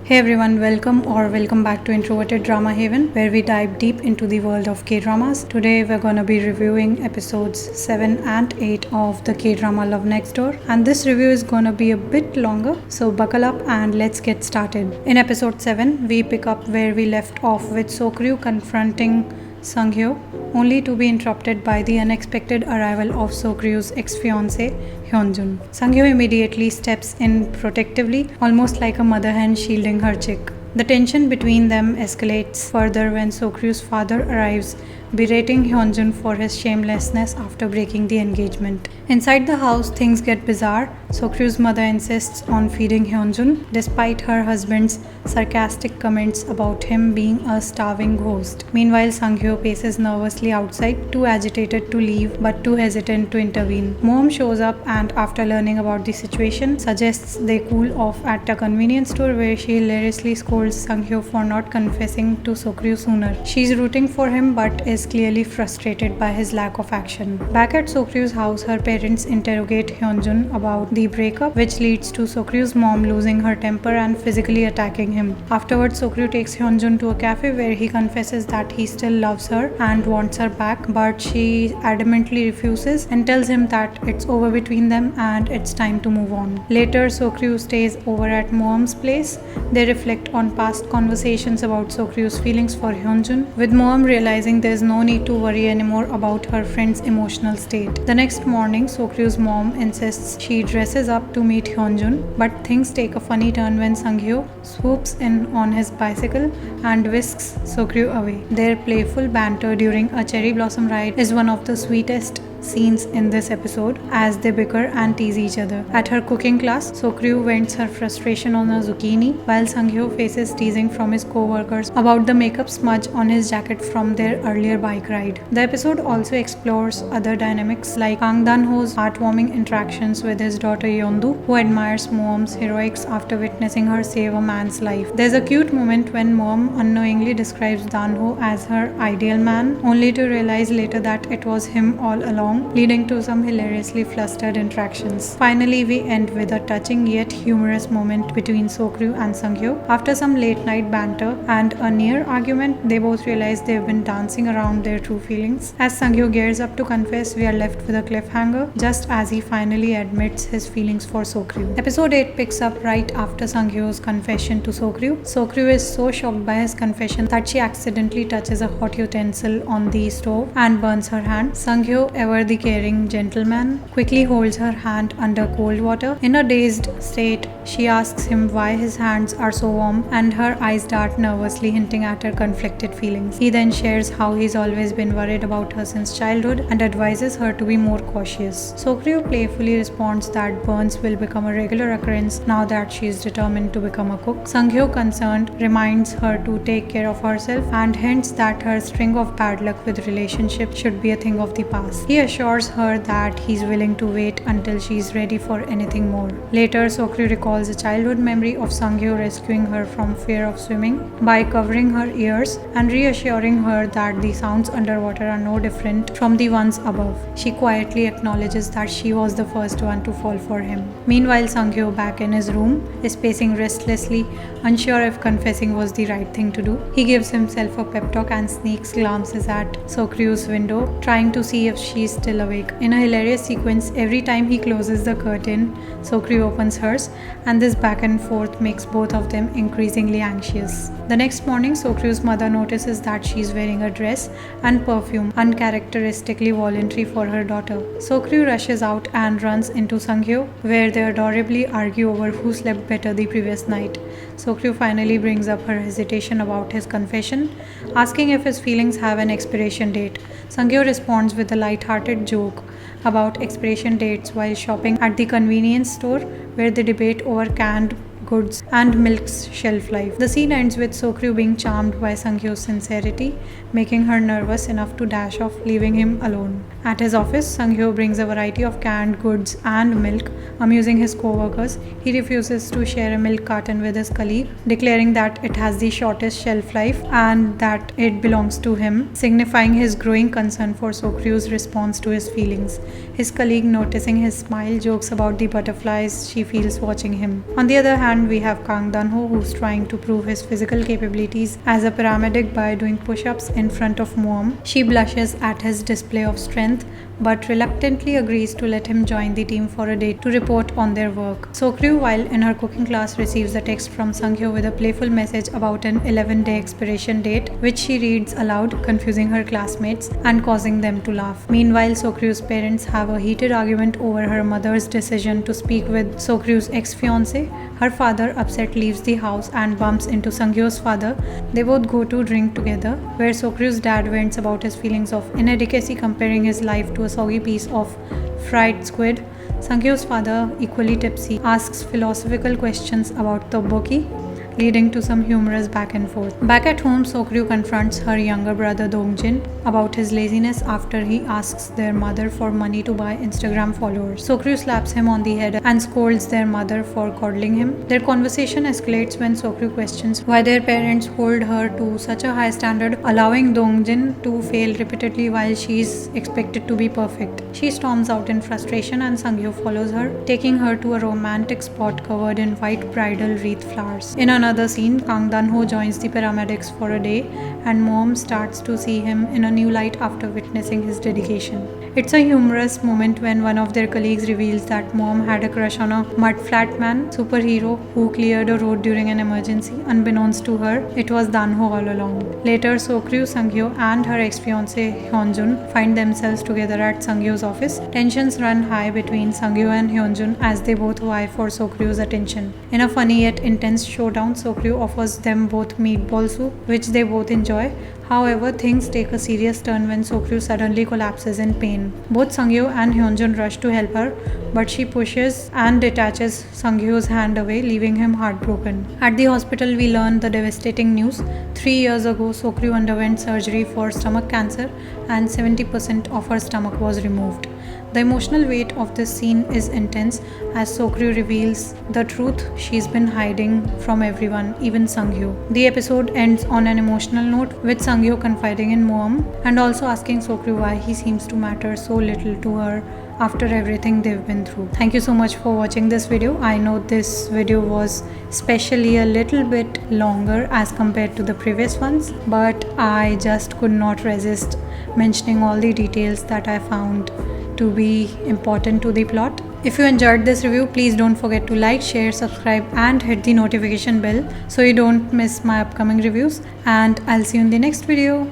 Hey everyone, welcome back to Introverted Drama Haven, where we dive deep into the world of K-dramas. Today we're gonna be reviewing episodes 7 and 8 of the K-drama Love Next Door, and this review is gonna be a bit longer, so buckle up and let's get started. In episode 7, we pick up where we left off with Sokryu confronting Sunghyo, only to be interrupted by the unexpected arrival of Sokryu's ex-fiancé Hyunjun. Sunghyo immediately steps in protectively, almost like a mother hen shielding her chick. The tension between them escalates further when Sokryu's father arrives, berating Hyunjun for his shamelessness after breaking the engagement. Inside the house, things get bizarre. Sokryu's mother insists on feeding Hyunjun, despite her husband's sarcastic comments about him being a starving ghost. Meanwhile, Sunghyo paces nervously outside, too agitated to leave but too hesitant to intervene. Mom shows up and, after learning about the situation, suggests they cool off at a convenience store where she hilariously scolds Sunghyo for not confessing to Sokryu sooner. She's rooting for him but is clearly frustrated by his lack of action. Back at Sokryu's house, her parents interrogate Hyunjun about the breakup, which leads to Sokryu's mom losing her temper and physically attacking him. Afterwards, Sokryu takes Hyunjun to a cafe where he confesses that he still loves her and wants her back, but she adamantly refuses and tells him that it's over between them and it's time to move on. Later, Sokryu stays over at Mom's place. They reflect on past conversations about Sokryu's feelings for Hyunjun, with Mom realizing there's no need to worry anymore about her friend's emotional state. The next morning, Sokryu's mom insists she dresses up to meet Hyunjun, but things take a funny turn when Sunghyo swoops in on his bicycle and whisks Sokryu away. Their playful banter during a cherry blossom ride is one of the sweetest scenes in this episode as they bicker and tease each other. At her cooking class, Sokryu vents her frustration on a zucchini while Sunghyo faces teasing from his co-workers about the makeup smudge on his jacket from their earlier bike ride. The episode also explores other dynamics like Kang Dan-ho's heartwarming interactions with his daughter Yeondu, who admires Mom's heroics after witnessing her save a man's life. There's a cute moment when Mom unknowingly describes Dan-ho as her ideal man, only to realize later that it was him all along, leading to some hilariously flustered interactions. Finally, we end with a touching yet humorous moment between Sokryu and Sunghyo. After some late night banter and a near argument, they both realize they've been dancing around their true feelings. As Sunghyo gears up to confess, we are left with a cliffhanger just as he finally admits his feelings for Sokryu. Episode 8 picks up right after Sunghyo's confession to Sokryu. Sokryu is so shocked by his confession that she accidentally touches a hot utensil on the stove and burns her hand. Sunghyo, ever the caring gentleman, quickly holds her hand under cold water. In a dazed state, she asks him why his hands are so warm, and her eyes dart nervously, hinting at her conflicted feelings. He then shares how he's always been worried about her since childhood and advises her to be more cautious. Sokryu playfully responds that burns will become a regular occurrence now that she is determined to become a cook. Sunghyo, concerned, reminds her to take care of herself and hints that her string of bad luck with relationships should be a thing of the past. He assures her that he's willing to wait until she's ready for anything more. Later, Sokryu recalls a childhood memory of Sunghyo rescuing her from fear of swimming by covering her ears and reassuring her that the sounds underwater are no different from the ones above. She quietly acknowledges that she was the first one to fall for him. Meanwhile, Sunghyo, back in his room, is pacing restlessly, unsure if confessing was the right thing to do. He gives himself a pep talk and sneaks glances at Sokryu's window, trying to see if she's still awake. In a hilarious sequence, every time he closes the curtain, Sokryu opens hers, and this back and forth makes both of them increasingly anxious. The next morning, Sokryu's mother notices that she's wearing a dress and perfume uncharacteristically voluntary for her daughter. Sokryu rushes out and runs into Sunghyo, where they adorably argue over who slept better the previous night. Sokryu finally brings up her hesitation about his confession, asking if his feelings have an expiration date. Sunghyo responds with a light-hearted joke about expiration dates while shopping at the convenience store, where they debate over canned goods and milk's shelf life. The scene ends with Sokryu being charmed by Sunghyo's sincerity, making her nervous enough to dash off, leaving him alone. At his office, Sunghyo brings a variety of canned goods and milk, amusing his co-workers. He refuses to share a milk carton with his colleague, declaring that it has the shortest shelf life and that it belongs to him, signifying his growing concern for Sokryu's response to his feelings. His colleague, noticing his smile, jokes about the butterflies she feels watching him. On the other hand, we have have Kang Dan-ho, who's trying to prove his physical capabilities as a paramedic by doing push-ups in front of Moam. She blushes at his display of strength but reluctantly agrees to let him join the team for a day to report on their work. Sokru, while in her cooking class, receives a text from Sang-hyo with a playful message about an 11-day expiration date, which she reads aloud, confusing her classmates and causing them to laugh. Meanwhile, Sokru's parents have a heated argument over her mother's decision to speak with Sokru's ex-fiancé. Her father, upset, leaves the house and bumps into Sang-hyo's father. They both go to drink together, where Sokru's dad vents about his feelings of inadequacy, comparing his life to a soggy piece of fried squid. Sang-hyo's father, equally tipsy, asks philosophical questions about tteokbokki, leading to some humorous back and forth. Back at home, Sokru confronts her younger brother Dongjin about his laziness after he asks their mother for money to buy Instagram followers. Sokru slaps him on the head and scolds their mother for coddling him. Their conversation escalates when Sokru questions why their parents hold her to such a high standard, allowing Dongjin to fail repeatedly while she is expected to be perfect. She storms out in frustration and Sang-hyo follows her, taking her to a romantic spot covered in white bridal wreath flowers. In another scene, Kang Dan-ho joins the paramedics for a day and Mom starts to see him in a new light after witnessing his dedication. It's a humorous moment when one of their colleagues reveals that Mom had a crush on a mud-flat man superhero who cleared a road during an emergency. Unbeknownst to her, it was Dan-ho all along. Later, Sokru, Sang-hyo and her ex-fiancé Hyunjun find themselves together at Sang-hyo's office. Tensions run high between Sang-hyo and Hyunjun as they both vie for Sokru's attention. In a funny yet intense showdown, Sokru offers them both meatball soup, which they both enjoy. However, things take a serious turn when Sokru suddenly collapses in pain. Both Sang-hyo and Hyunjun rush to help her, but she pushes and detaches Sang-hyo's hand away, leaving him heartbroken. At the hospital, we learn the devastating news. 3 years ago, Sokru underwent surgery for stomach cancer and 70% of her stomach was removed. The emotional weight of this scene is intense as Sokru reveals the truth she's been hiding from everyone, even Sang-hyo. The episode ends on an emotional note, with Sang-hyo confiding in Moam and also asking Sokru why he seems to matter so little to her after everything they've been through. Thank you so much for watching this video. I know this video was especially a little bit longer as compared to the previous ones, but I just could not resist mentioning all the details that I found to be important to the plot. If you enjoyed this review, please don't forget to like, share, subscribe and hit the notification bell so you don't miss my upcoming reviews, and I'll see you in the next video.